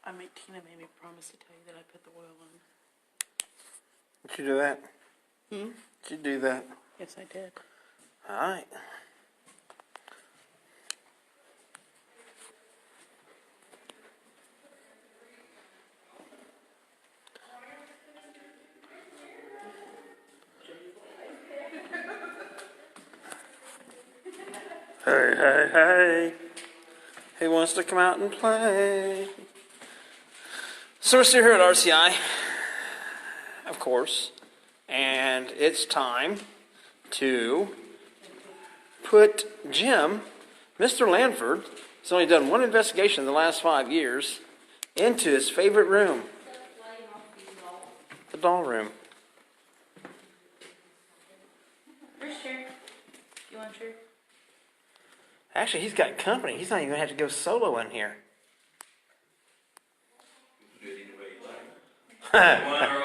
Tina made me promise to tell you that I put the oil on. Did you do that? Hmm? Did you do that? Yes, I did. All right. Hey, hey, hey. Who wants to come out and play? So we're still here at RCI, of course, and it's time to put Jim, Mr. Lanford, has only done one investigation in the last 5 years, into his favorite room, the doll room. Where's chair? You want a chair? Actually, he's got company. He's not even going to have to go solo in here. I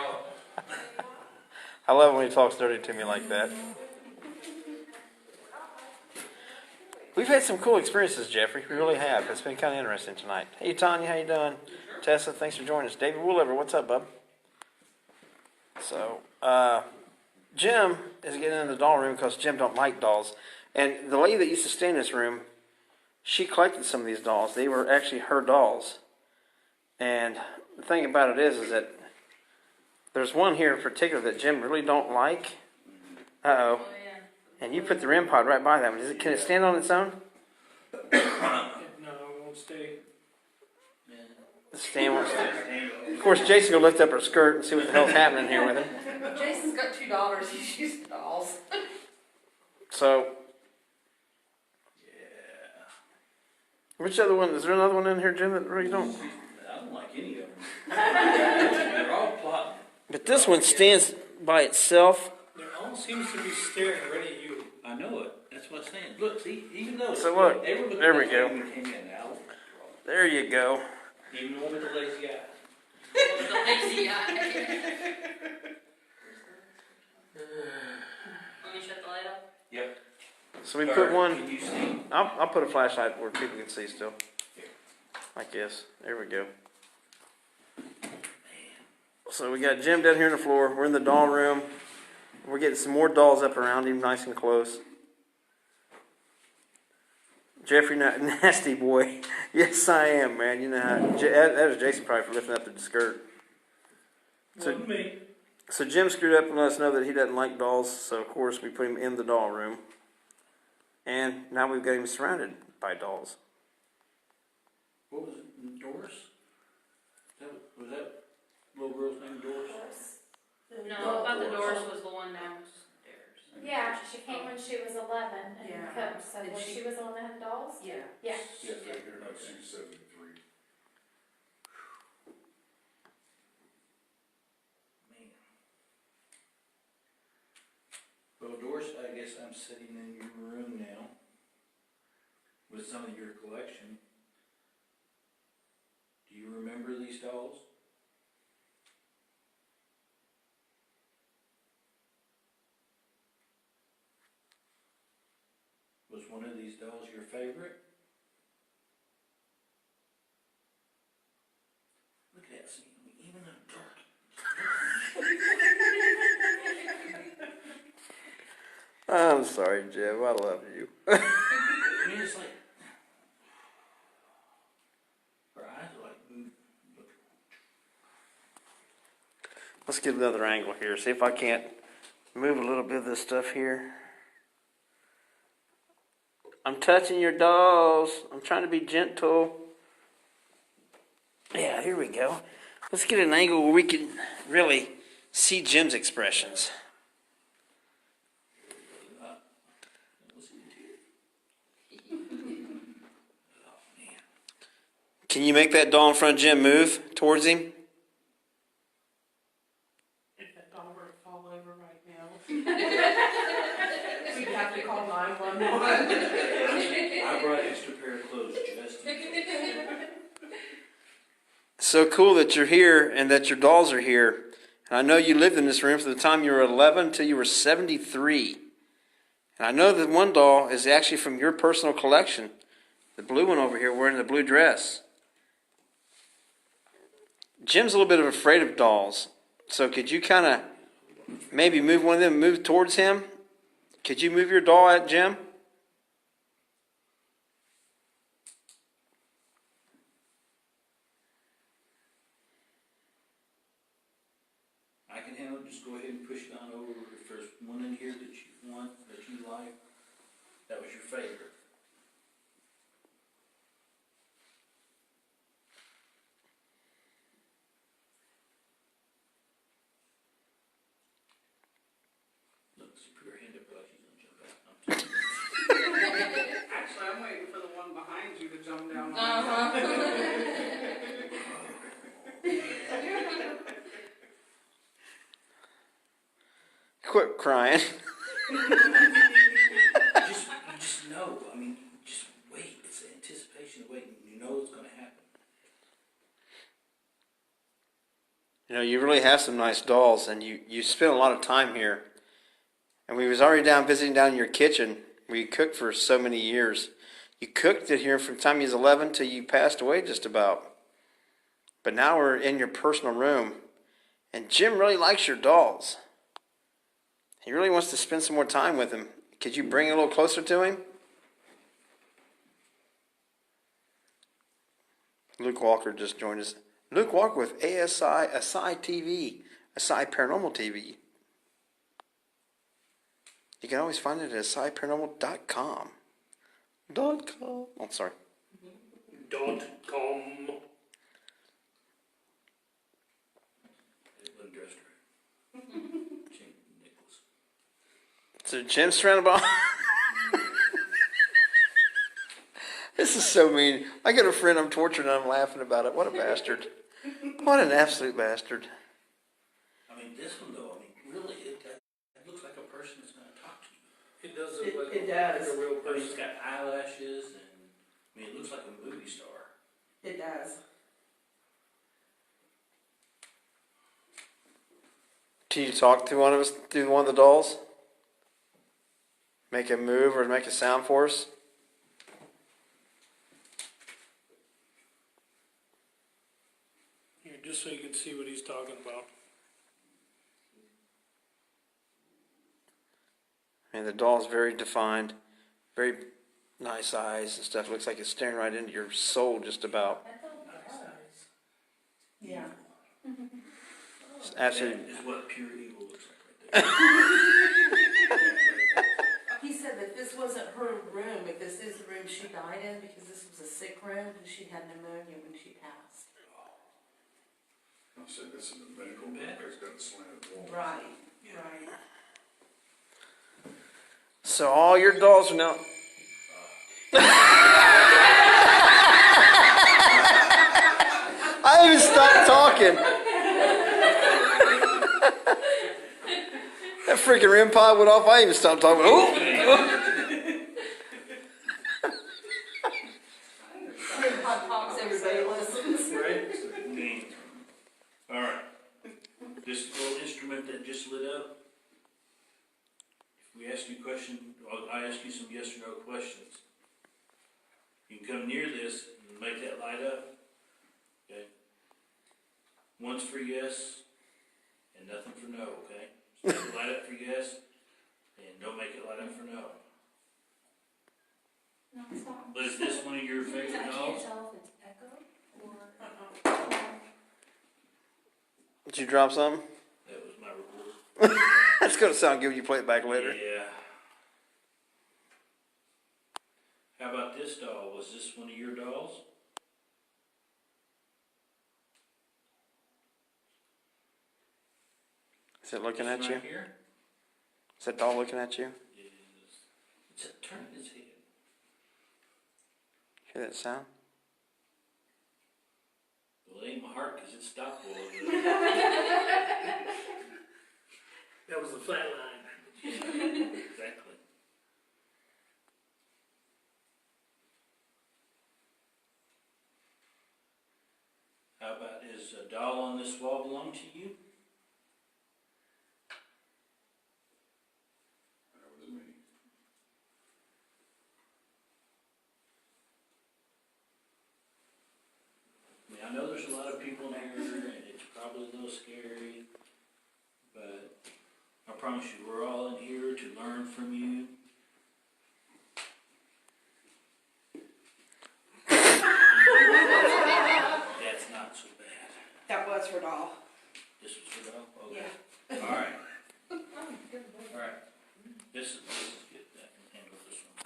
love when he talks dirty to me like that. We've had some cool experiences, Jeffrey. We really have. It's been kind of interesting tonight. Hey, Tanya, how you doing? Tessa, thanks for joining us. David Wooliver, what's up, bub? So, Jim is getting in the doll room because Jim don't like dolls. And the lady that used to stay in this room, she collected some of these dolls. They were actually her dolls. And the thing about it is that there's one here in particular that Jim really don't like. Uh-oh. Oh, yeah. And you put the REM pod right by that one. Can it stand on its own? No, it won't stay. The stand won't stay. Of course, Jason will lift up her skirt and see what the hell's happening here with him. Jason's got $2. He's used dolls. So, Yeah. which other one? Is there another one in here, Jim, that really don't? I don't like any of them. They're all plotting. But this one stands by itself. They all seems to be staring right at you. I know it. That's what I'm saying. Look, see, even though. So look, they were looking there we at go. when we came in now. There you go. Even the one with the lazy eye. The lazy eye. Let me shut the light off. Yep. So we put one. Can you see? I'll put a flashlight where people can see still. Like this. There we go. So we got Jim down here on the floor. We're in the doll room. We're getting some more dolls up around him, nice and close. Jeffrey, nasty boy. Yes, I am, man. You know how, that was Jason probably for lifting up the skirt. Wasn't me. So Jim screwed up and let us know that he doesn't like dolls. So of course we put him in the doll room, and now we've got him surrounded by dolls. What was it? Doris? Was that little girl's name Doris? No, I thought the Doris was the one downstairs. Yeah, she came when she was 11 and Yeah. cooked. So And was she- she was the one that had dolls? Yeah. Yeah. Yes, right here, no, she's 73. Man. Well, Doris, I guess I'm sitting in your room now with some of your collection. Do you remember these dolls? Was one of these dolls your favorite? Look at that scene, even in the dark. I'm sorry, Jim. I love you. I mean, it's like, her eyes are like, look. Let's get another angle here. See if I can't move a little bit of this stuff here. I'm touching your dolls. I'm trying to be gentle. Yeah, here we go. Let's get an angle where we can really see Jim's expressions. Can you make that doll in front of Jim move towards him? If that doll were to fall over right now. We'd have to call 911. I brought an extra pair of clothes just in case. So cool that you're here and that your dolls are here. And I know you lived in this room from the time you were 11 until you were 73. And I know that one doll is actually from your personal collection. The blue one over here wearing the blue dress. Jim's a little bit of afraid of dolls. So could you kind of maybe move one of them, move towards him? Could you move your doll at Jim? I can handle it, just go ahead and push it on over. If there's one in here that you want, that you like, that was your favorite. Look, put her hand up like she's gonna jump out. Actually, I'm waiting for the one behind you to jump down. Quit crying. You just know, I mean, just wait. It's the anticipation of waiting. You know it's gonna happen. You know, you really have some nice dolls, and you spend a lot of time here. And we was already down visiting down in your kitchen where you cooked for so many years. You cooked it here from the time you was 11 till you passed away just about. But now we're in your personal room, and Jim really likes your dolls. He really wants to spend some more time with him. Could you bring it a little closer to him? Luke Walker just joined us. Luke Walker with ASI TV, ASI Paranormal TV. You can always find it at asiparanormal.com. .com. Oh, sorry. .com. It wasn't dressed right. Jim Nichols. So Jim's surrounded by... This is so mean. I got a friend I'm torturing and I'm laughing about it. What a bastard. What an absolute bastard. I mean, this one though, I mean, really, it looks like a person that's gonna talk to you. It does look like it does. Like a real person. It's got eyelashes and, I mean, it looks like a movie star. It does. Can you talk to one of us, through one of the dolls? Make a move or make a sound for us? Here, just so you can see what he's talking about. And the doll's very defined, very nice eyes and stuff. Looks like it's staring right into your soul just about. Yeah. It's absolutely. That is what pure evil looks like right there. He said that this wasn't her room, but this is the room she died in because this was a sick room and she had pneumonia when she passed. I said, this is a medical room, it's got a slanted wall. Right, right. So all your dolls are now. I even stopped talking. That freaking REM pod went off. I even stopped talking. Oh! Hot talks, everybody listens. Right? Okay. All right. This little instrument that just lit up. If we ask you a question, I ask you some yes or no questions. You can come near this and make that light up. Okay. One's for yes and nothing for no. Okay. So make it light up for yes and don't make it light up for no. No, it's not. But is this one of your favorite I can't dolls? tell if it's echo or. Did you drop something? That was my report. That's going to sound good when you play it back later. Yeah. How about this doll? Was this one of your dolls? Is it looking This at one you? right here? Is that doll looking at you? It's turning its head. Hear that sound? Well, it ain't my heart because it stopped all of it. That was the flat line. Exactly. How about, is a doll on this wall belong to you? That was me. I mean, I'm I know there's a lot of people in here, and it's probably a little scary, but I promise you, we're all in here to learn from you. That's not so bad. That was her doll. This was for now? Okay. Yeah. All right. All right. This is good. That can handle this one.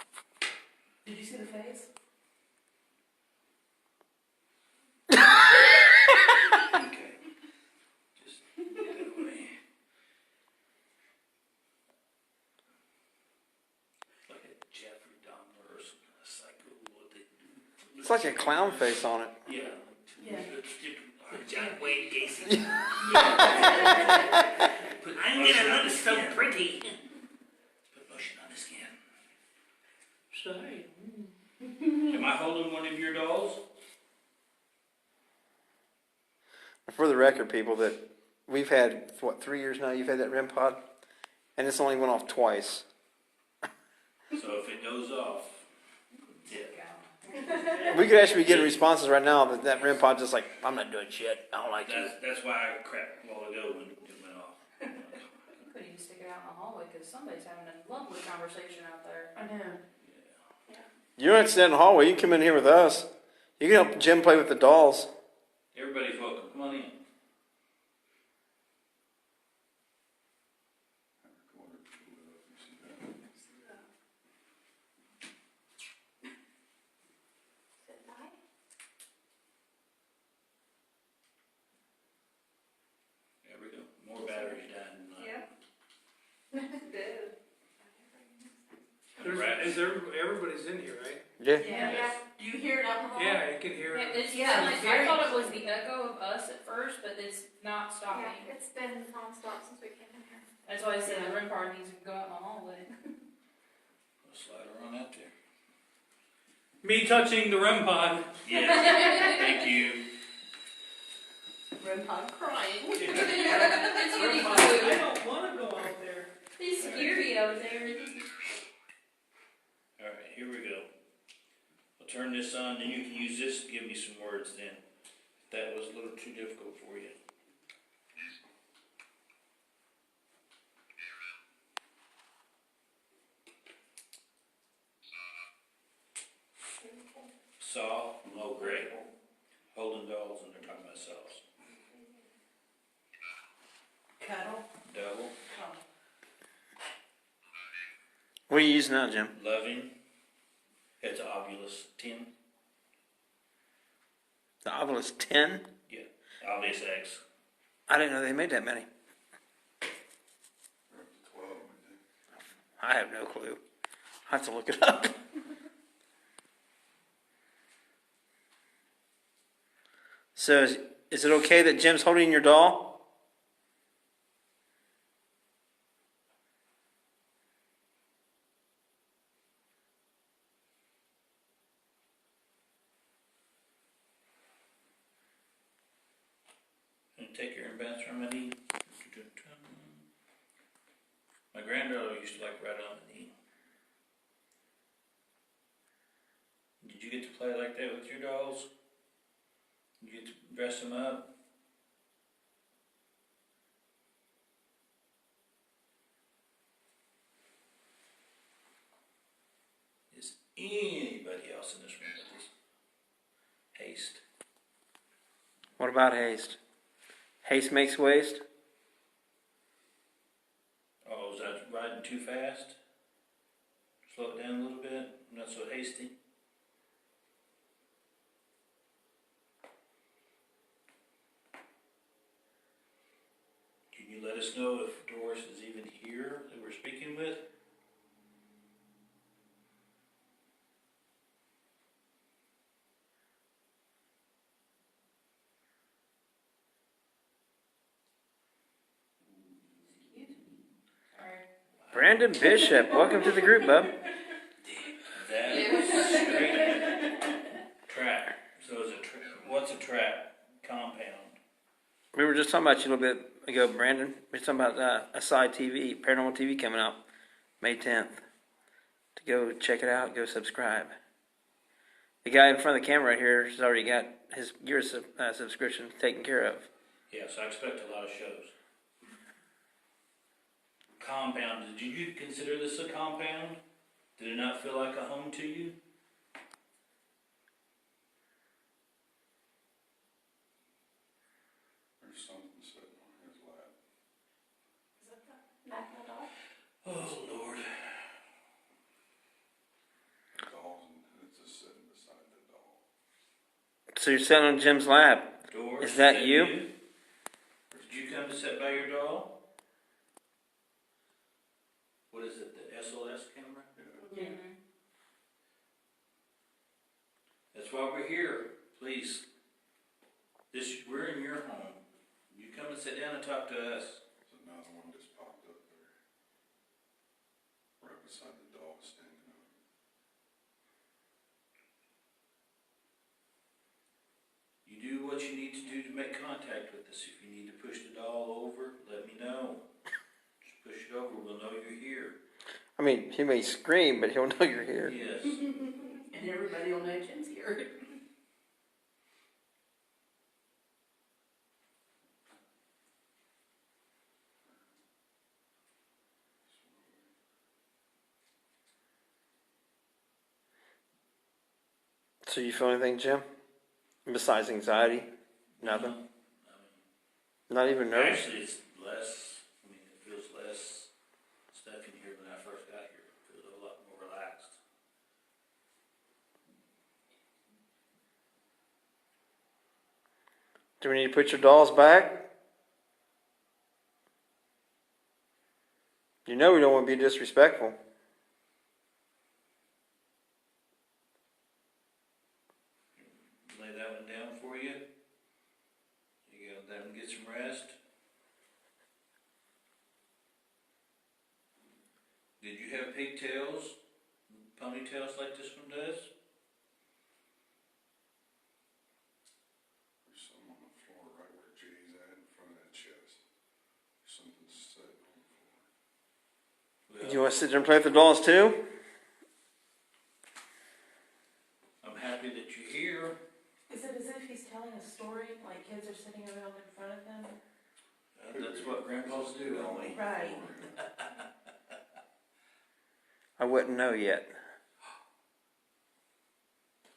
Did you see the face? Okay. Just get it away. Like a Jeffrey Dahmer or some kind of psycho. What they do. It's like a clown face on it. Yeah. Yeah. John Wayne Gacy. Put I'm lotion gonna on look his so skin. pretty. Put lotion on his skin. Sorry. Am I holding one of your dolls? For the record, people, that we've had, what, 3 years now you've had that REM pod? And it's only went off twice. So if it goes off, yeah. We could actually be getting responses right now that REM pod just like, I'm not doing shit. I don't like you. That's why I cracked a while ago when it went off. You could even stick it out in the hallway, cause somebody's having a lovely conversation out there. I know. You don't have to stand in the hallway. You can come in here with us. You can help Jim play with the dolls. Everybody's welcome. Come on in. There we go. More batteries dying tonight. Everybody's in here, right? Yeah. Yeah. Do you hear it out in the hall? Yeah, you can hear Yeah, it. it's, Yeah, like, I thought it was the echo of us at first, but it's not stopping. Yeah, it's been nonstop since we came in here. That's why I said the REM part needs to go out in the hallway. We'll slide her on out there. Me touching the REM pod. Yes. Thank you. REM pod crying. It's really I cute. don't want to go out there. It's scary out there. All right, here we go. I'll turn this on, then you can use this to give me some words then. If that was a little too difficult for you. Saw, oh great. Holding dolls and they're talking about saws. Cuddle. Double, What are you using now, Jim? loving. It's obvious 10. The Ovilus 10? Yeah, obvious X. I didn't know they made that many. We're up to 12, I think. I have no clue. I have to look it up. So is it okay that Jim's holding your doll? And take your advanced remedy. My granddaughter used to like right on the knee. Did you get to play like that with your dolls? You get to dress them up? Is anybody else in this room with us? Haste. What about haste? Haste makes waste? Oh, is that riding too fast? Slow it down a little bit, not so hasty. Can you let us know if Doris is even here that we're speaking with? Brandon Bishop, welcome to the group, bub. That is straight trap. So it's what's a trap compound? We were just talking about you a little bit ago, Brandon. We were talking about Aside TV, Paranormal TV coming up May 10th. To go check it out, go subscribe. The guy in front of the camera right here has already got his year subscription taken care of. Yes, I expect a lot of shows. Compound, did you consider this a compound? Did it not feel like a home to you? There's something sitting on his lap. Magna doll? Oh, Lord. The doll's, and it's just sitting beside the doll. So you're sitting on Jim's lap. Doris, Is that you? Or did you come to sit by your doll? What is it, the SLS camera? Yeah. Mm-hmm. That's why we're here. Please. We're in your home. You come and sit down and talk to us. There's another one just popped up there. Right beside the doll standing up. You do what you need to do to make contact with us. If you need to push the doll over, let me know. Just push it over. We'll know you're here. I mean, he may scream, but he'll know you're here. Yes. And everybody will know Jim's here. So you feel anything, Jim? Besides anxiety? Nothing? Not even nervous? Actually, it's less. I mean, it feels less stuff in here when I first got here. It feels a lot more relaxed. Do we need to put your dolls back? You know we don't want to be disrespectful. Lay that one down for you. You gotta let them get some rest. Did you have pigtails, ponytails like this one does? There's some on the floor right where Jay's at in front of that chest. Something's sitting on the floor. Well, You want to sit there and play with the dolls too? I'm happy that you're here. Is it as if he's telling a story, like kids are sitting around in front of him? That's what grandpas do, don't we? Right. I wouldn't know yet.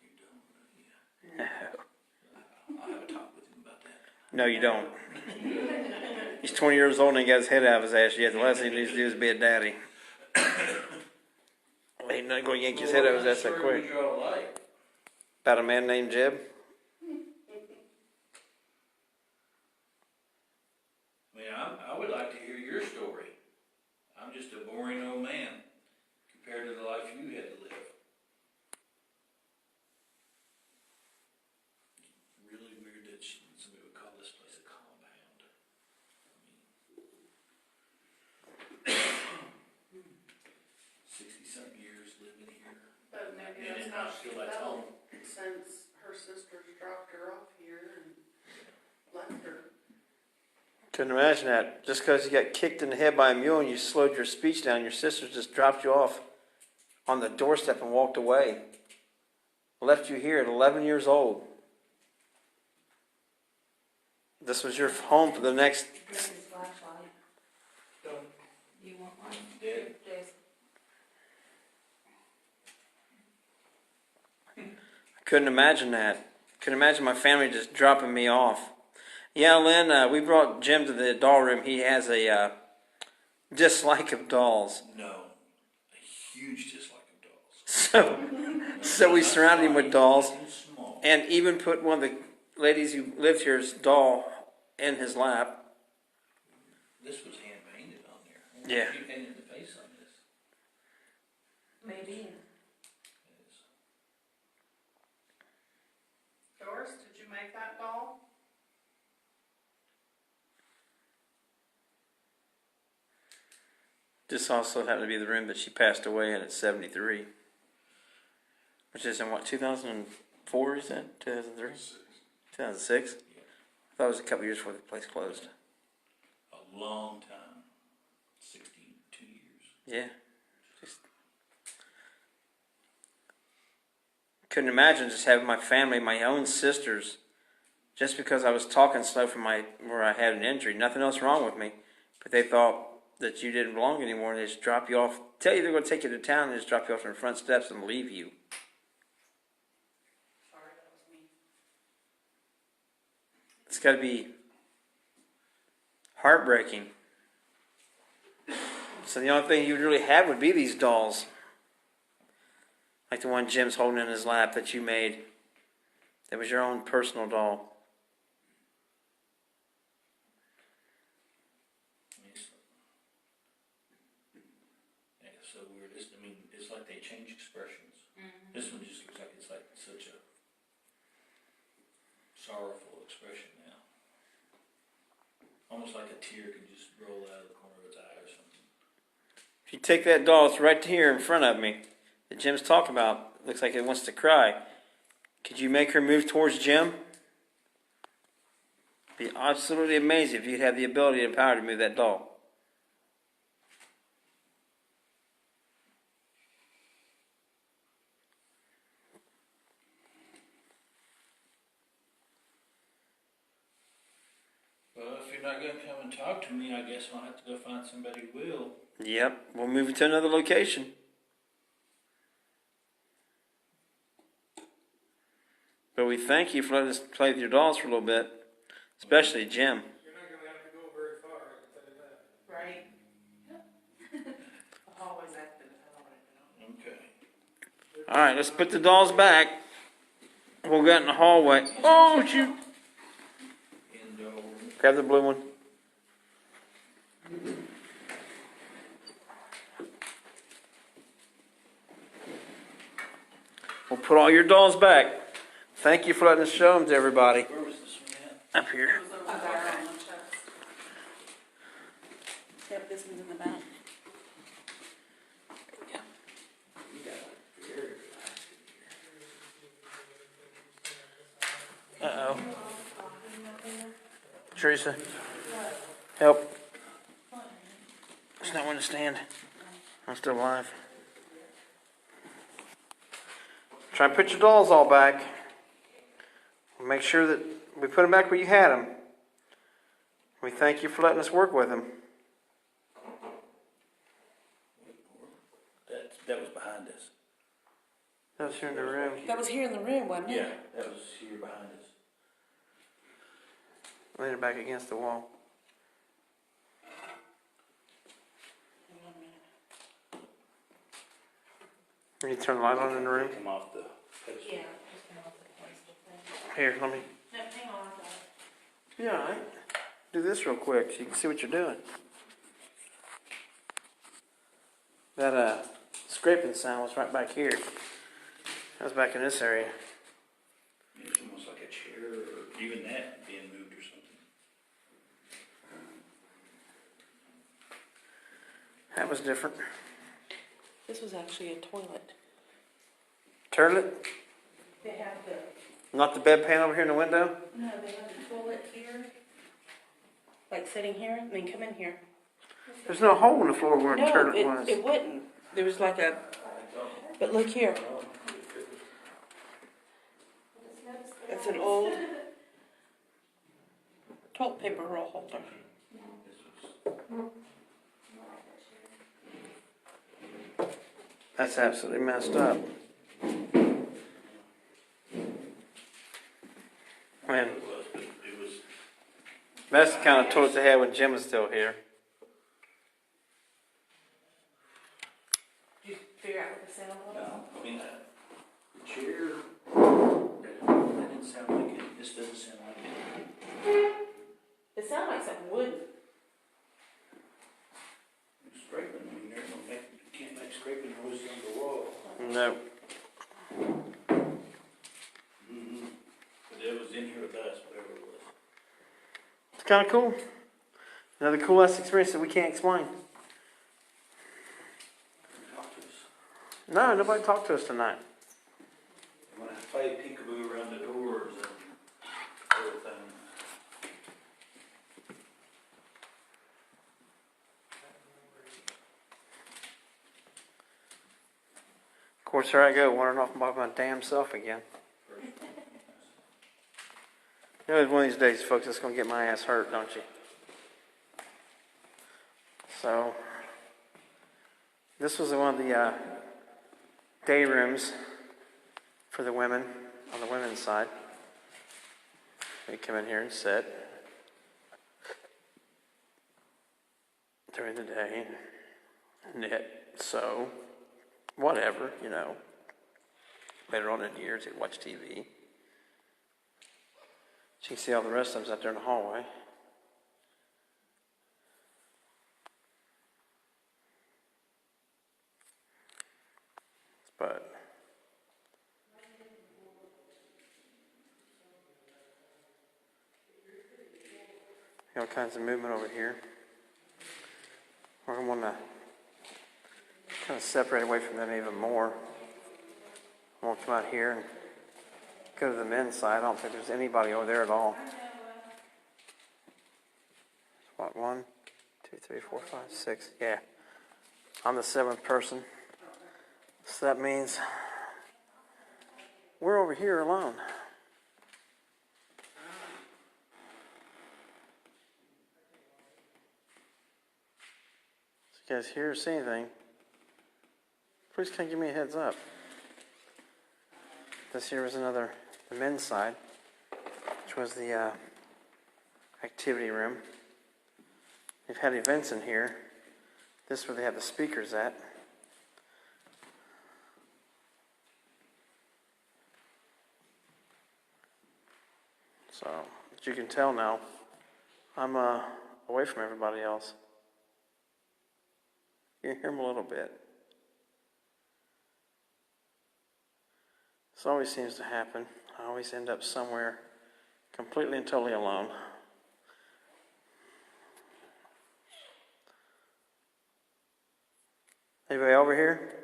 You don't know yet. I'll have a talk with him about that. No, you don't. He's 20 years old and he got his head out of his ass yet. The last thing he needs to do is be a daddy. Ain't not going to yank his head out of his ass that Story quick. would you all like? About a man named Jeb? I mean, I would like to hear your story. I'm just a boring old man compared to the life you had to live. Really weird that somebody would call this place a compound. I mean, 60-something years living here. But maybe And that's it how not she feel like felt, home. since her sisters dropped her off here and left her. Couldn't imagine that. Just because you got kicked in the head by a mule and you slowed your speech down, your sister just dropped you off on the doorstep and walked away. Left you here at 11 years old. This was your home for the next... Here's his flashlight. You want one? Dead. Jason. Couldn't imagine that. Couldn't imagine my family just dropping me off. Yeah, Lynn, we brought Jim to the doll room. He has a dislike of dolls. No, a huge dislike of dolls. So we surrounded him with dolls And small. and even put one of the ladies who lived here's doll in his lap. This was hand painted on there. Yeah. She painted the face on this. Maybe. Yes. Doris, did you make that doll? This also happened to be the room that she passed away in at 73. Which is in what, 2004 is that? 2003? 2006? Yeah. I thought it was a couple years before the place closed. A long time. 62 years. Yeah. Just couldn't imagine just having my family, my own sisters, just because I was talking slow from where I had an injury. Nothing else wrong with me, but they thought that you didn't belong anymore, and they just drop you off, tell you they're going to take you to town, and just drop you off on the front steps and leave you. Sorry, that was me. It's got to be heartbreaking. So the only thing you would really have would be these dolls. Like the one Jim's holding in his lap that you made. That was your own personal doll. Yeah, it's so weird. It's like they change expressions. Mm-hmm. This one just looks like it's like such a sorrowful expression now. Almost like a tear could just roll out of the corner of its eye or something. If you take that doll, it's right here in front of me, that Jim's talking about. Looks like it wants to cry. Could you make her move towards Jim? Be absolutely amazing if you'd have the ability and power to move that doll. Well, if you're not going to come and talk to me, I guess I'll have to go find somebody who will. Yep, we'll move you to another location. But we thank you for letting us play with your dolls for a little bit, especially Jim. You're not gonna have to go very far, I can tell you that. Right? The hallway's active, I don't even know. Okay. All right, let's put the dolls back. We'll go out in the hallway. Oh, shoot. Indoor. Grab the blue one. We'll put all your dolls back. Thank you for letting us show them to everybody. Where was this one at? Up here. It was over there on the chest. Yep, this one's in the back. Uh-oh. Teresa, help. There's not one to stand. I'm still alive. Try and put your dolls all back. Make sure that we put them back where you had them. We thank you for letting us work with them. That was behind us. That was here in the room. That was here in the room, wasn't it? Yeah, that was here behind us. Lean it back against the wall. We need to turn the light on in the room. Come off the pedestal. Yeah, just come off the pedestal thing. Here, let me. No, hang on, I got it. Yeah, all right. Do this real quick so you can see what you're doing. That scraping sound was right back here. That was back in this area. It's almost like a chair or even that being moved or something. That was different. This was actually a toilet. Turlet? They have the, Not the bedpan over here in the window? no, they have the toilet here. Like sitting here, and then come in here. There's no hole in the floor where the turlet was. it wouldn't. There was like a, but look here. It's an old toilet paper roll holder. That's absolutely messed up. Man, It was, but it was. that's the kind of toilet they had when Jim was still here. Did you figure out what the sound was? No, I mean, the chair, that didn't sound like it. This doesn't sound like it. It sounded like something wooden. Scraping, I mean, there's no make, you can't make scraping noises on the wall. No. Mm-hmm. But it was in here with us, whatever it was. It's kind of cool. Another cool ass experience that we can't explain. Talk to us. No, nobody talked to us tonight. When I played peekaboo around the doors and everything. course, here I go, wandering off by my damn self again. You know, one of these days, folks, it's going to get my ass hurt, don't you? So, this was one of the day rooms for the women, on the women's side. They come in here and sit during the day, knit, sew, whatever, you know. Later on in the years, they'd watch TV. You can see all the rest of them out there in the hallway. But all kinds of movement over here. We're going to want to kind of separate away from them even more. I won't come out here and go to the men's side. I don't think there's anybody over there at all. What, 1, 2, 3, 4, 5, 6. Yeah. I'm the 7th person. So that means we're over here alone. If you guys hear or see anything, please kind of give me a heads up. This here was the men's side, which was the activity room. They've had events in here. This is where they have the speakers at. So, as you can tell now, I'm away from everybody else. You can hear them a little bit. This always seems to happen. I always end up somewhere completely and totally alone. Anybody over here?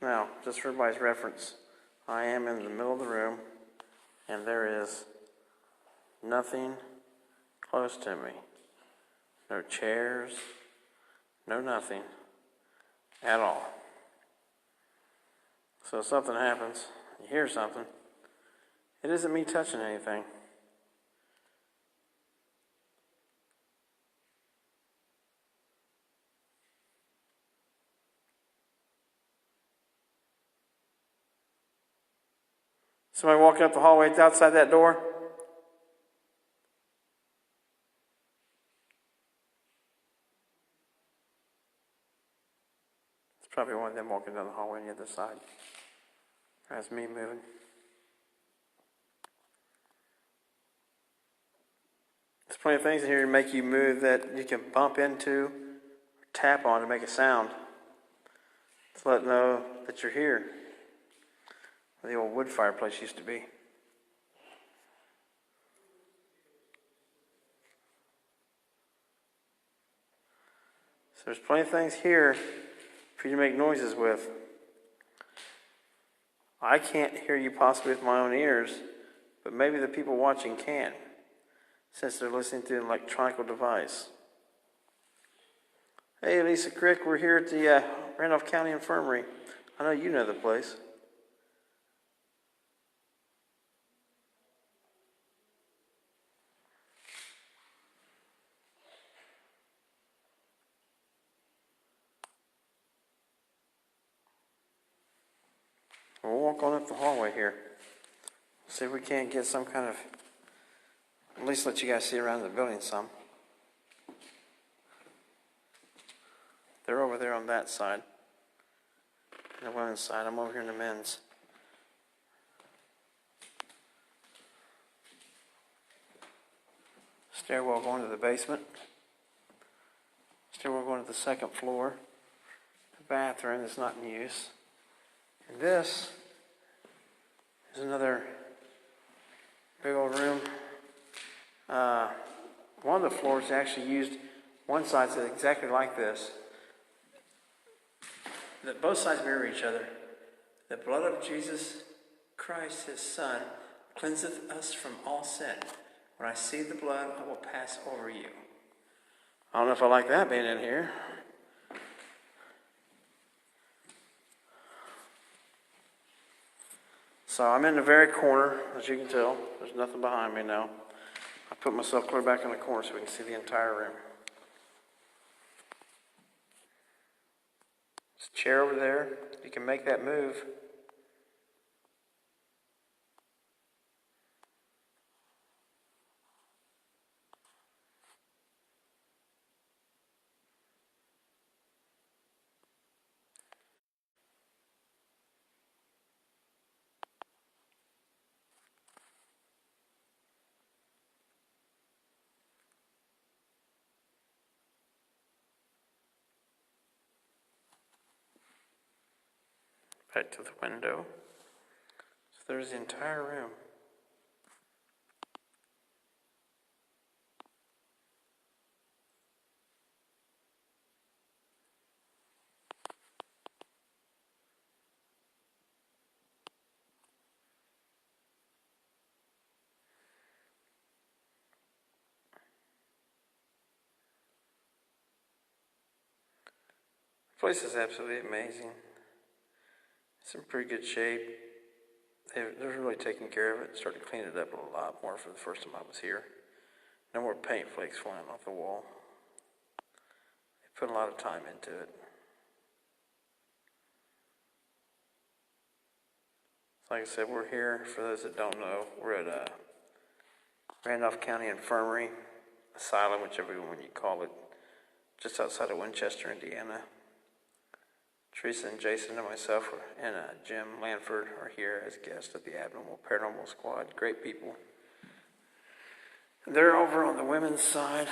Now, just for everybody's reference, I am in the middle of the room, and there is nothing close to me. No chairs, no nothing at all. So if something happens, you hear something, it isn't me touching anything. Somebody walking up the hallway outside that door? It's probably one of them walking down the hallway on the other side. That's me moving. There's plenty of things in here to make you move that you can bump into or tap on to make a sound. To let know that you're here. Where the old wood fireplace used to be. So there's plenty of things here for you to make noises with. I can't hear you possibly with my own ears, but maybe the people watching can, since they're listening to an electronic device. Hey, Lisa Crick, we're here at the Randolph County Infirmary. I know you know the place. We'll walk on up the hallway here. See if we can't get some kind of, at least let you guys see around the building some. They're over there on that side. The women's side. I'm over here in the men's. Stairwell going to the basement. Stairwell going to the second floor. The bathroom is not in use. And this is another big old room. One of the floors actually used, one side's exactly like this. That both sides mirror each other. The blood of Jesus Christ, his Son, cleanseth us from all sin. When I see the blood, I will pass over you. I don't know if I like that being in here. So I'm in the very corner, as you can tell. There's nothing behind me now. I put myself clear back in the corner so we can see the entire room. There's a chair over there. You can make that move. Back to the window. So there's the entire room. The place is absolutely amazing. It's in pretty good shape. They're really taking care of it. Started to clean it up a lot more for the first time I was here. No more paint flakes flying off the wall. They put a lot of time into it. Like I said, we're here, for those that don't know, we're at Randolph County Infirmary, Asylum, whichever one you call it, just outside of Winchester, Indiana. Teresa and Jason and myself and Jim Lanford are here as guests of the Abnormal Paranormal Squad. Great people. They're over on the women's side.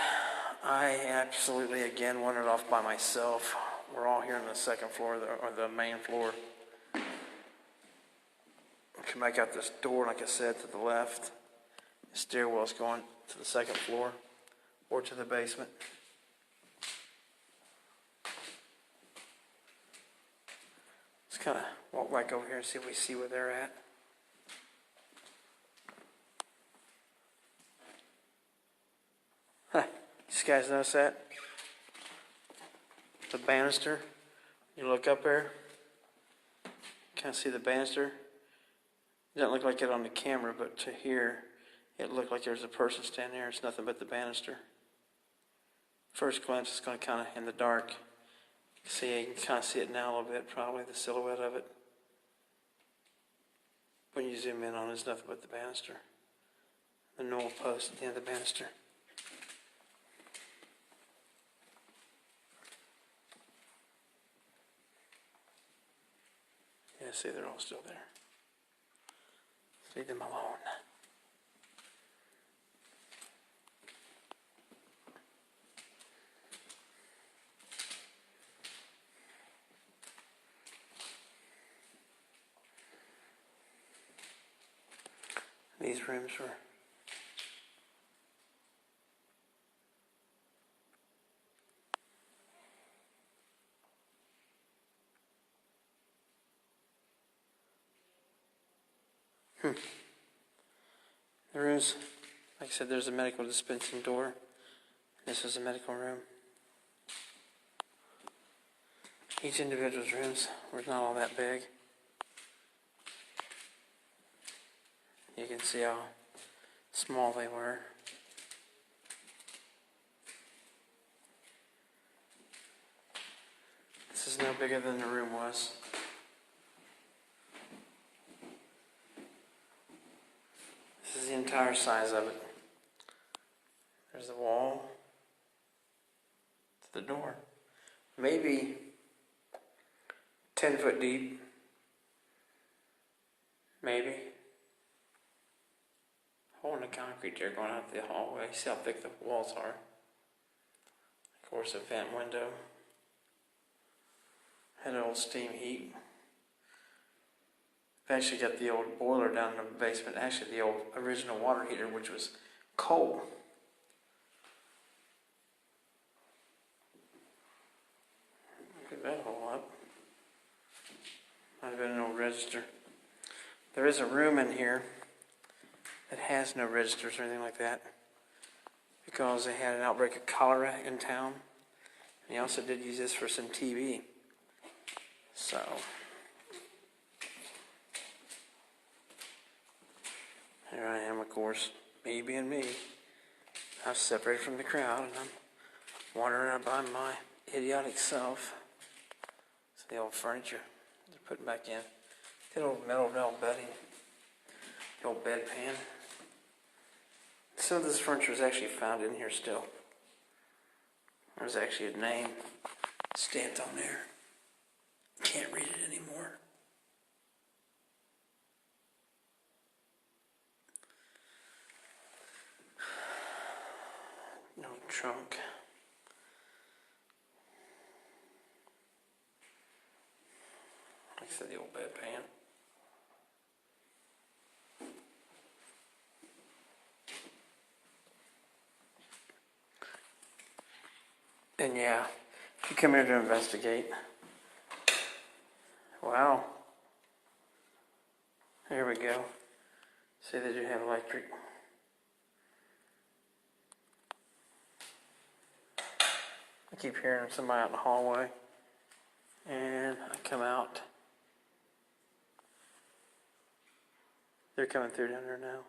I absolutely, again, wandered off by myself. We're all here on the second floor, or the main floor. Come back out this door, like I said, to the left. The stairwell's going to the second floor or to the basement. Let's kind of walk back over here and see if we see where they're at. Huh. You guys notice that? The banister. You look up there. Kind of see the banister. It doesn't look like it on the camera, but to here, it looked like there's a person standing there. It's nothing but the banister. First glance, it's going to kind of in the dark. See, you can kind of see it now a little bit, probably the silhouette of it. When you zoom in on it, it's nothing but the banister. The newel post at the end of the banister. Yeah, see, they're all still there. Leave them alone. These rooms were the rooms, like I said, there's a medical dispensing door. This is a medical room. Each individual's rooms were not all that big. You can see how small they were. This is no bigger than the room was. This is the entire size of it. There's the wall to the door. Maybe 10 foot deep. Maybe. Hole in the concrete there going out the hallway. See how thick the walls are. Of course, a vent window. Had an old steam heat. They actually got the old boiler down in the basement. Actually, the old original water heater, which was coal. Look at that hole up. Might have been an old register. There is a room in here that has no registers or anything like that because they had an outbreak of cholera in town. And they also did use this for some TV. So, Here I am, of course, me being me. I've separated from the crowd and I'm wandering around by my idiotic self. It's the old furniture they're putting back in. The old metal bedding. The old bedpan. Some of this furniture is actually found in here still. There's actually a name stamped on there. Can't read it anymore. No trunk. Like I said, the old bedpan. And yeah, if you come here to investigate, wow. Here we go. See, they do have electric. I keep hearing somebody out in the hallway. And I come out. They're coming through down there now.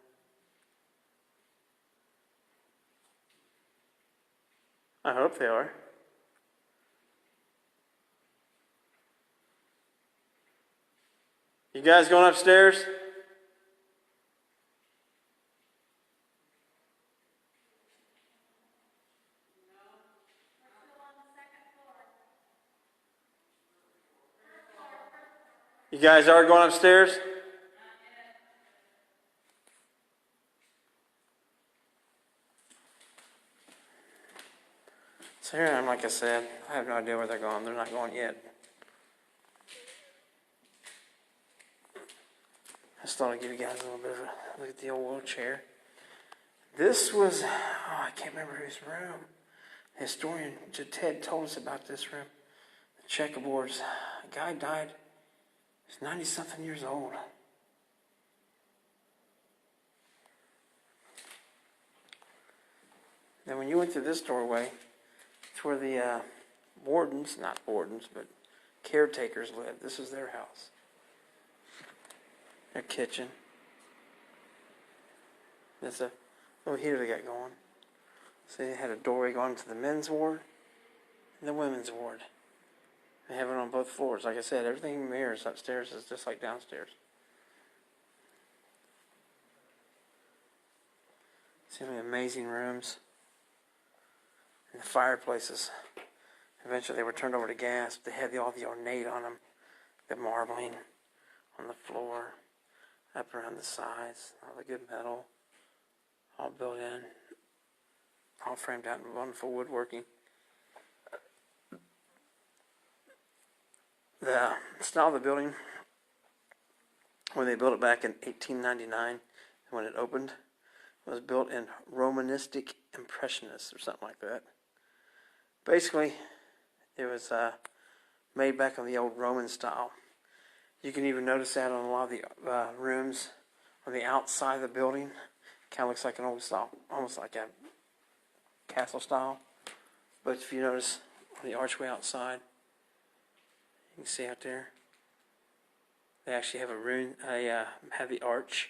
I hope they are. You guys going upstairs? You guys are going upstairs? So here I am, like I said, I have no idea where they're going. They're not going yet. I just thought I'd give you guys a little bit of a look at the old wheelchair. This was, I can't remember whose room. The historian Ted told us about this room. The checkerboards. A guy died. He's 90-something years old. Then when you went through this doorway, it's where the not wardens, but caretakers lived. This was their house. Their kitchen. There's a little heater they got going. So they had a doorway going to the men's ward and the women's ward. They have it on both floors. Like I said, everything mirrors upstairs is just like downstairs. See how many amazing rooms. And the fireplaces. Eventually they were turned over to gas. They had all the ornate on them. The marbling on the floor. Up around the sides. All the good metal. All built in. All framed out in wonderful woodworking. The style of the building, when they built it back in 1899, when it opened, was built in Romanistic Impressionists or something like that. Basically, it was made back on the old Roman style. You can even notice that on a lot of the rooms on the outside of the building. Kind of looks like an old style, almost like a castle style. But if you notice on the archway outside, you can see out there, they actually have a room, have the arch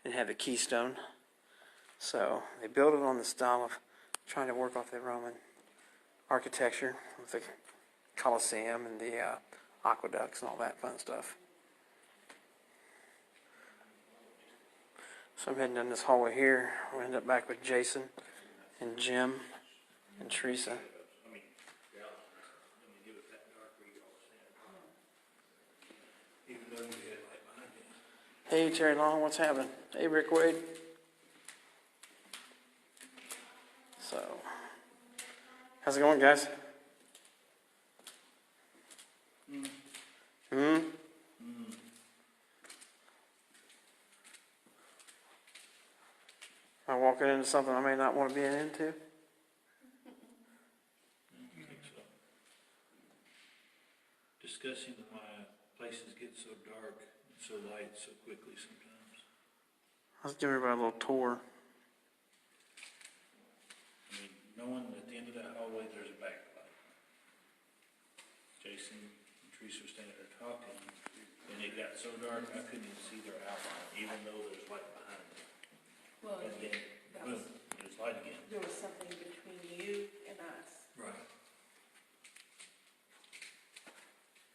and have the keystone. So they built it on the style of trying to work off the Roman architecture with the Colosseum and the aqueducts and all that fun stuff. So I'm heading down this hallway here. We'll end up back with Jason and Jim and Teresa. Hey, Terry Long, what's happening? Hey, Rick Wade. So, how's it going, guys? Am I walking into something I may not want to be into? I think so. Discussing why places get so dark and so light so quickly sometimes. Let's give everybody a little tour. I mean, knowing at the end of that hallway there's a backlight. Jason and Teresa were standing there talking, and it got so dark I couldn't even see their outline, even though there's light behind them. Well, and then, boom, it was light again. there was something between you and us. Right.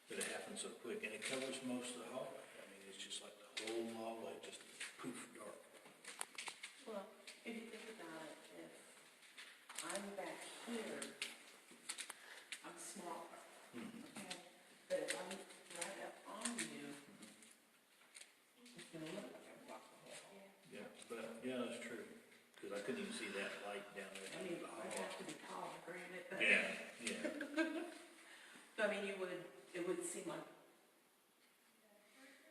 But it happened so quick, and it covers most of the hallway. I mean, it's just like the whole hallway, just poof, dark. Well, if you think about it, if I'm back here, I'm smaller, okay? But if I'm right up on you, it's gonna look like I'm walking the whole hall. Yeah, but, yeah, that's true, because I couldn't even see that light down there. I mean, in the I hall. have to be tall, granted, but. Yeah, yeah. I mean, it would seem like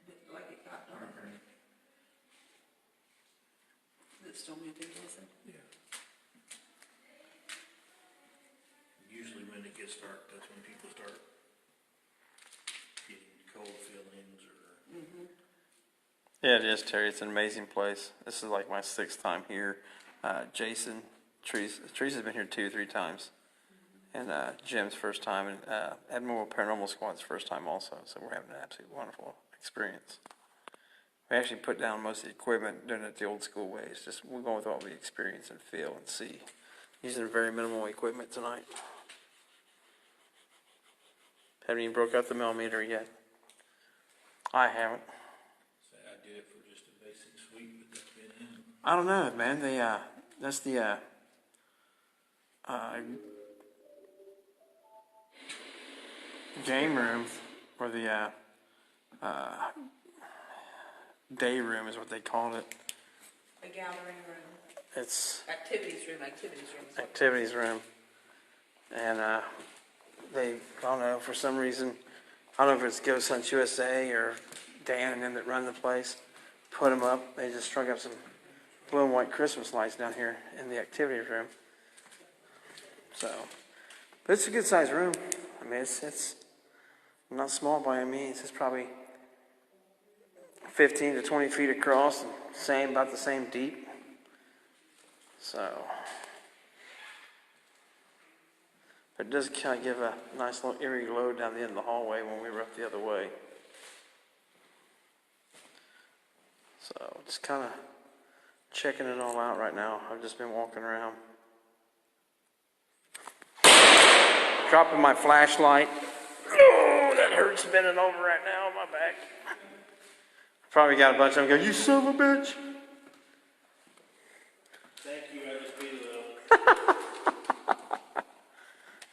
it got darker. Is it still moving, Jason? Yeah. Usually when it gets dark, that's when people start getting cold feelings or. Mm-hmm. Yeah, it is, Terry. It's an amazing place. This is like my 6th time here. Jason, Teresa's been here 2-3 times. And Jim's first time, and Abnormal Paranormal Squad's first time also. So we're having an absolutely wonderful experience. We actually put down most of the equipment, doing it the old school ways. Just we're going with what we experience and feel and see. Using very minimal equipment tonight. Haven't even broke out the millimeter yet. I haven't. Say I did it for just a basic sweep, but that's been in. I don't know, man. That's the game room, or the day room is what they called it. A gathering room. It's Activities room. activities room, and they, I don't know, for some reason, I don't know if it's Ghost Hunt USA or Dan and them that run the place, put them up. They just strung up some blue and white Christmas lights down here in the activities room. So, but it's a good sized room. I mean, it's not small by any means. It's probably 15 to 20 feet across, and about the same deep. So, but it does kind of give a nice little eerie glow down the end of the hallway when we were up the other way. So, just kind of checking it all out right now. I've just been walking around. Dropping my flashlight. Oh, that hurts bending over right now on my back. Probably got a bunch of them go, you son of a bitch. Thank you, I just beat it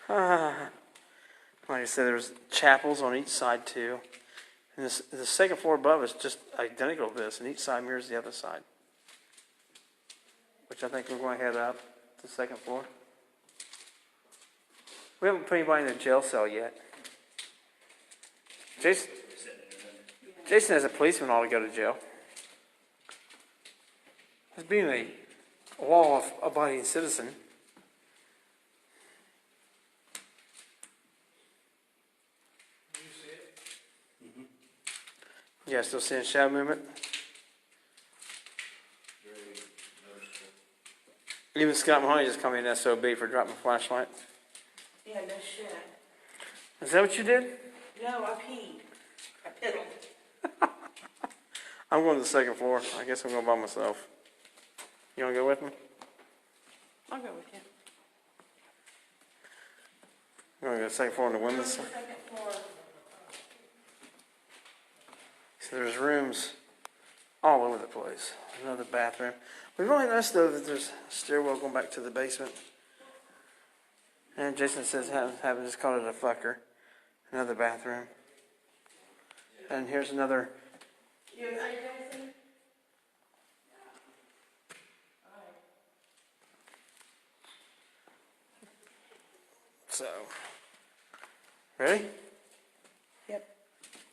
up. Like I said, there's chapels on each side too. And the second floor above is just identical to this, and each side mirrors the other side. Which I think we're going to head up to the second floor. We haven't put anybody in the jail cell yet. Jason has a policeman ought to go to jail. As being a law-abiding citizen. Do you see it? Yeah, still seeing shadow movement. Very noticeable. Even Scott Mahoney just called me an SOB for dropping a flashlight. Yeah, no shit. Is that what you did? No, I peed. I piddled. I'm going to the second floor. I guess I'm going by myself. You want to go with me? I'll go with you. You want to go to the second floor on the women's side? Second floor. So there's rooms all over the place. Another bathroom. We've only noticed, though, that there's a stairwell going back to the basement. And Jason says haven't just called it a fucker. Another bathroom. And here's another. You okay, Jason? So, ready? Yep.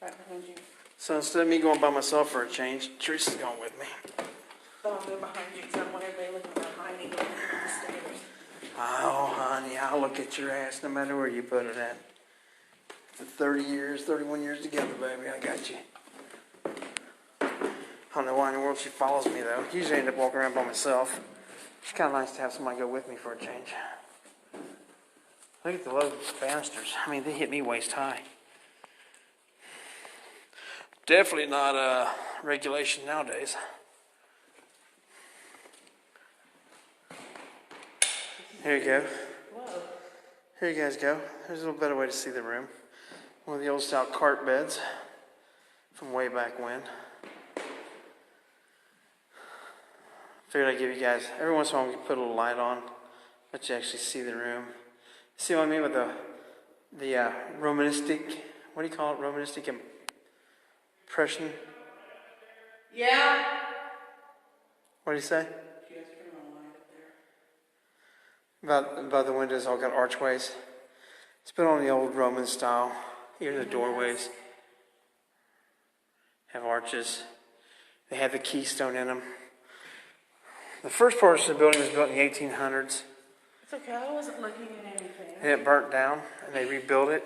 Right behind you. So instead of me going by myself for a change, Teresa's going with me. So I'll go behind you because I don't want everybody looking behind me going up the stairs. Oh, honey, I'll look at your ass no matter where you put it at. For 31 years together, baby, I got you. I don't know why in the world she follows me, though. Usually I end up walking around by myself. It's kind of nice to have somebody go with me for a change. Look at the low banisters. I mean, they hit me waist high. Definitely not regulation nowadays. Here you go. Whoa. Here you guys go. There's a little better way to see the room. One of the old style cart beds from way back when. Figured I'd give you guys, every once in a while we can put a little light on, let you actually see the room. See what I mean with the Romanistic, what do you call it? Romanistic impression? Yeah. What do you say? You guys turn on light up there. About the windows all got archways. It's been on the old Roman style. Here the doorways have arches. They have the keystone in them. The first portion of the building was built in the 1800s. It's okay, I wasn't looking at anything. And it burnt down, and they rebuilt it.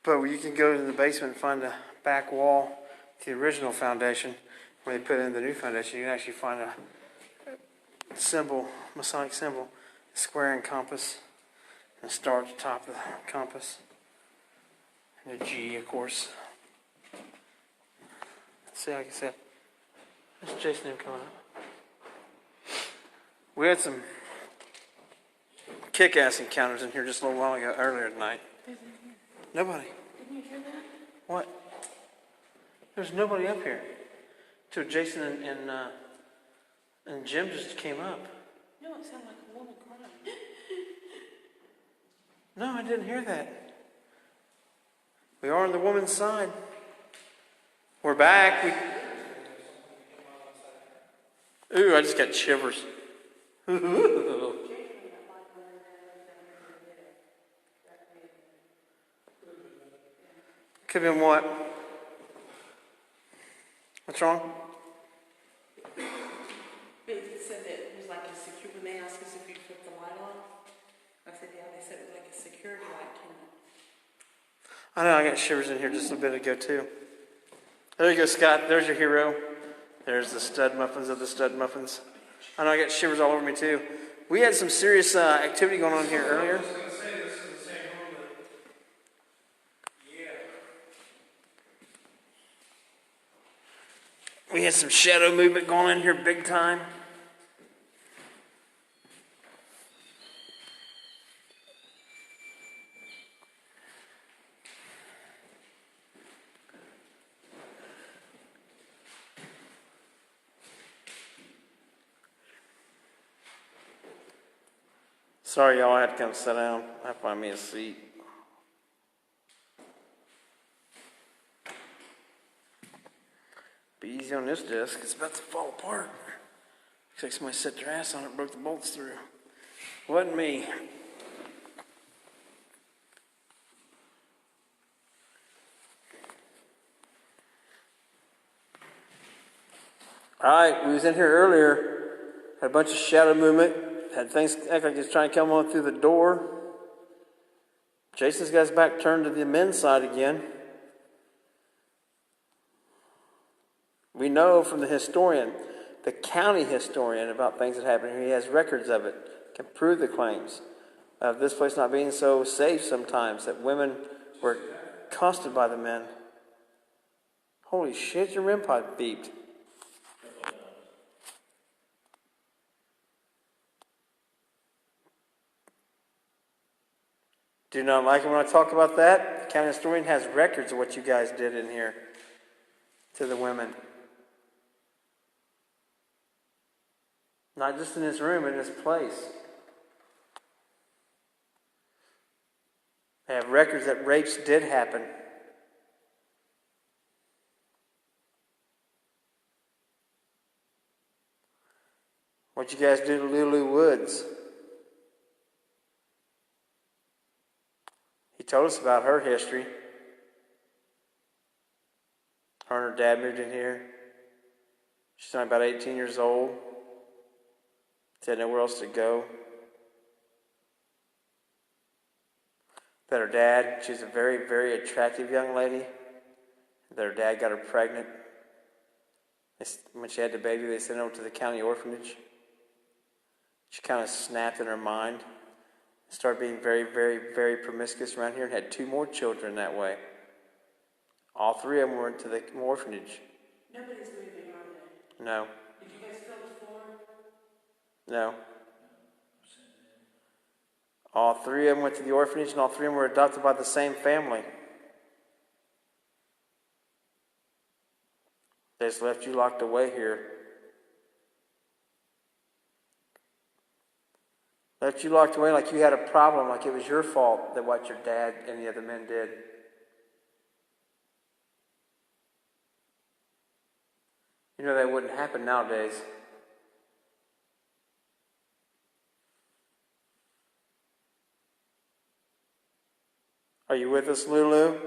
But you can go to the basement and find the back wall to the original foundation, where they put in the new foundation. You can actually find a symbol, Masonic symbol, a square and compass, and a star at the top of the compass, and a G, of course. See, like I said, there's Jason coming up. We had some kick-ass encounters in here just a little while ago, earlier tonight. Nobody. Didn't you hear that? What? There's nobody up here. Till Jason and Jim just came up. No, it sounded like a woman crying. No, I didn't hear that. We are on the woman's side. We're back. Ooh, I just got shivers. Ooh. Could have been what? What's wrong? They said that it was like a secure, when they asked us if you put the light on, I said, yeah, they said it was like a security light came on. I know, I got shivers in here just a bit ago, too. There you go, Scott. There's your hero. There's the stud muffins of the stud muffins. I know, I got shivers all over me, too. We had some serious activity going on here earlier. I was gonna say this is the same room that, yeah. We had some shadow movement going on here big time. Sorry, y'all, I had to come sit down. I have to find me a seat. Be easy on this desk. It's about to fall apart. Looks like somebody set their ass on it and broke the bolts through. Wasn't me. All right, we was in here earlier. Had a bunch of shadow movement. Had things act like he's trying to come on through the door. Jason's got his back turned to the men's side again. We know from the historian, the county historian, about things that happened here. He has records of it, can prove the claims of this place not being so safe sometimes, that women were accosted by the men. Holy shit, your REM pod beeped. Do not like it when I talk about that? The county historian has records of what you guys did in here to the women. Not just in this room, in this place. They have records that rapes did happen. What'd you guys do to Lulu Woods? He told us about her history. Her and her dad moved in here. She's only about 18 years old. She had nowhere else to go. That her dad, she's a very, very attractive young lady. That her dad got her pregnant. When she had the baby, they sent her over to the county orphanage. She kind of snapped in her mind. Started being very, very, very promiscuous around here and had 2 more children that way. All 3 of them went to the orphanage. Nobody's moving, are they? No. Did you guys fill the floor? No. All three of them went to the orphanage, and all three of them were adopted by the same family. They just left you locked away here. Left you locked away like you had a problem, like it was your fault that what your dad and the other men did. You know that wouldn't happen nowadays. Are you with us, Lulu?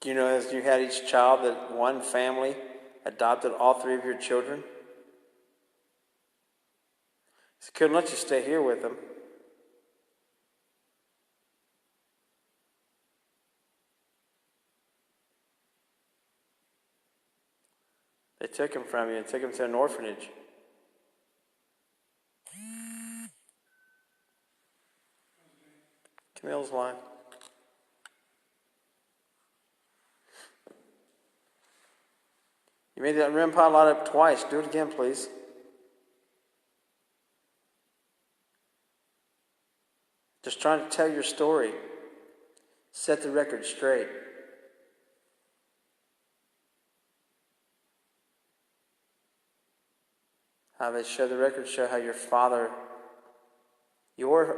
Do you know as you had each child that one family adopted all three of your children? They couldn't let you stay here with them. They took him from you and took him to an orphanage. Camille's line. You made that REM pod light up twice. Do it again, please. Just trying to tell your story. Set the record straight. How they show the record show how your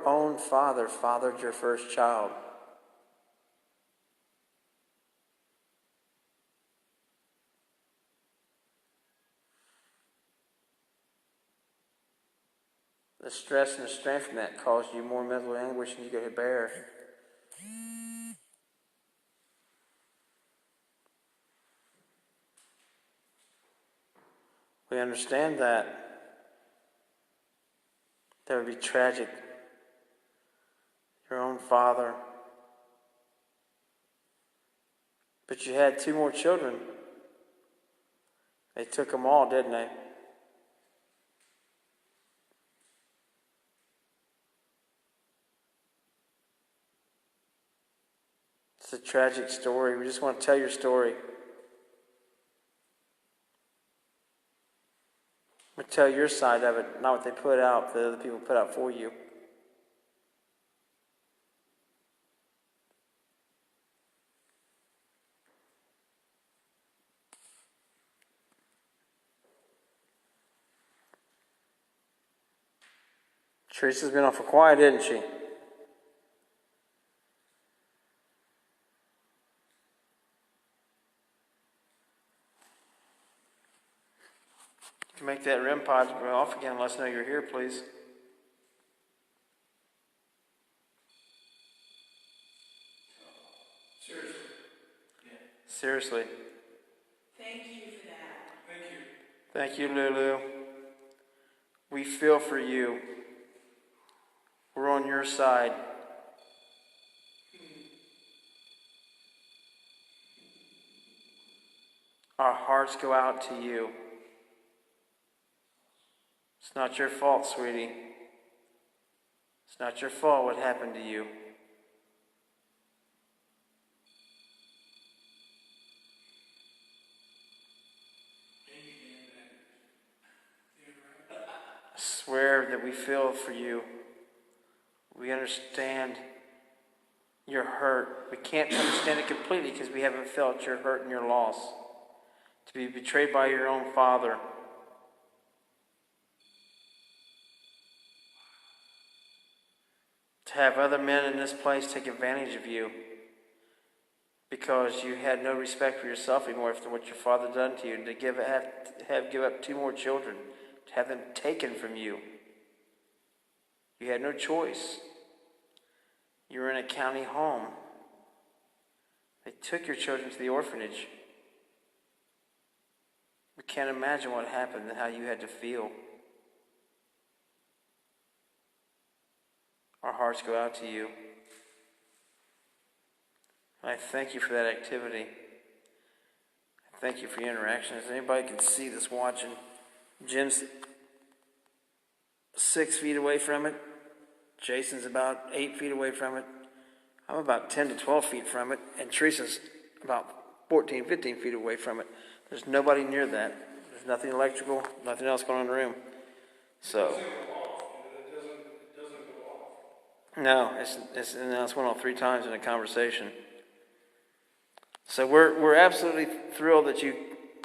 own father, fathered your first child. The stress and the strain from that caused you more mental anguish than you could bear. We understand that. That would be tragic. Your own father. But you had two more children. They took them all, didn't they? It's a tragic story. We just want to tell your story. We tell your side of it, not what they put out, that other people put out for you. Teresa's been awful quiet, isn't she? You can make that REM pod go off again. Let us know you're here, please. Seriously. Seriously. Thank you for that. Thank you. Thank you, Lulu. We feel for you. We're on your side. Our hearts go out to you. It's not your fault, sweetie. It's not your fault what happened to you. I swear that we feel for you. We understand your hurt. We can't understand it completely because we haven't felt your hurt and your loss. To be betrayed by your own father. To have other men in this place take advantage of you because you had no respect for yourself anymore after what your father done to you, and to give up two more children, to have them taken from you. You had no choice. You were in a county home. They took your children to the orphanage. We can't imagine what happened and how you had to feel. Our hearts go out to you. And I thank you for that activity. I thank you for your interactions. Anybody can see this watching. Jim's 6 feet away from it. Jason's about 8 feet away from it. I'm about 10 to 12 feet from it. And Teresa's about 14, 15 feet away from it. There's nobody near that. There's nothing electrical, nothing else going on in the room. So, It doesn't go off. no, it's went off 3 times in a conversation. So we're absolutely thrilled that you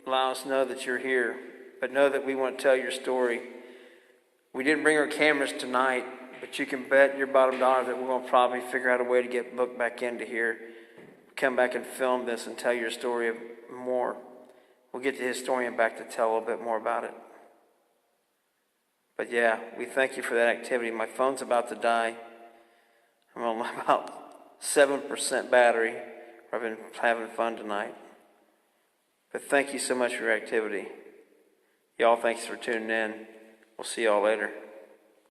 allow us to know that you're here, but know that we want to tell your story. We didn't bring our cameras tonight, but you can bet your bottom dollar that we're going to probably figure out a way to get booked back into here, come back and film this and tell your story more. We'll get the historian back to tell a little bit more about it. But yeah, we thank you for that activity. My phone's about to die. I'm on about 7% battery. I've been having fun tonight. But thank you so much for your activity. Y'all, thanks for tuning in. We'll see y'all later.